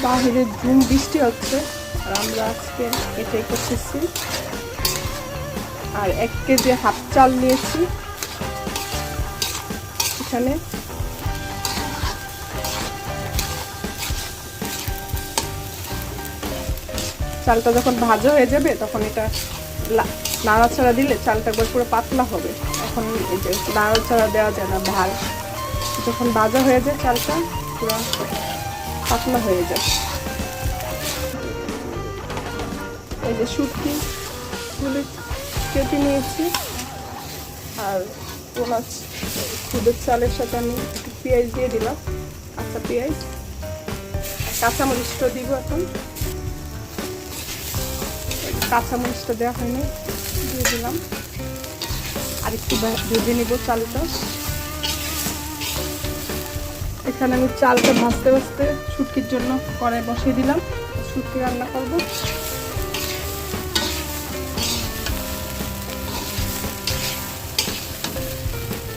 বাহিরে ঝুম বৃষ্টি হচ্ছে আর আমরা আজকে এটাই করতেছি। আর 1 কেজি হাফ চাল নিয়েছি। এখানে চালটা যখন ভাজা হয়ে যাবে তখন এটা নাড়াচাড়া দিলে চালটা একবার পুরো পাতলা হবে। এখন এই যে নাড়াচাড়া দেওয়া যায় না, ভাল যখন ভাজা হয়ে যায় চালটা পুরো পাতলা হয়ে যায়। এই যে শুটকিগুলো কেটে নিয়েছি আর পোলাচ খুদের চালের সাথে আমি একটু পেঁয়াজ দিয়ে দিলাম, কাঁচা পেঁয়াজ, কাঁচামরিচটা দিব। এখন কাঁচামরিচটা দেওয়া হয়নি, দিয়ে দিলাম। আর একটু ভেজে নিব চালটা। এখানে আমি চালটা ভাজতে ভাজতে শুটকির জন্য কড়াই বসিয়ে দিলাম, শুটকি রান্না করব।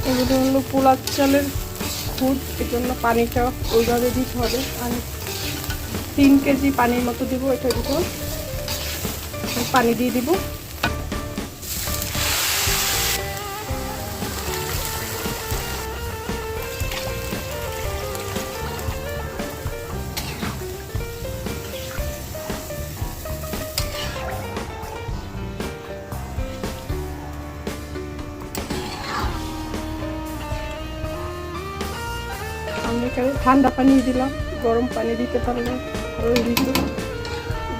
এগুলো হলো পোলার চালের খুদ, এর জন্য পানিটা ওইভাবে দিতে হবে। আমি 3 কেজি পানির মতো দিব, এটার ভিতর পানি দিয়ে দিব। আমি এখানে ঠান্ডা পানি দিলাম, গরম পানি দিতে পারলে আরো দিত,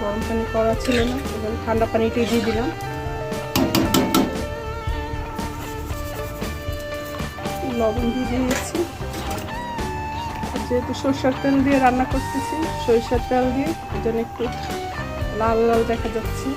গরম পানি করা ছিল না, এখানে ঠান্ডা পানিটাই দিয়ে দিলাম। লবণ দিয়ে দিয়েছি। যেহেতু সরষের তেল দিয়ে রান্না করতেছি, সরিষার তেল দিয়ে, এই জন্য একটু লাল লাল দেখা যাচ্ছে।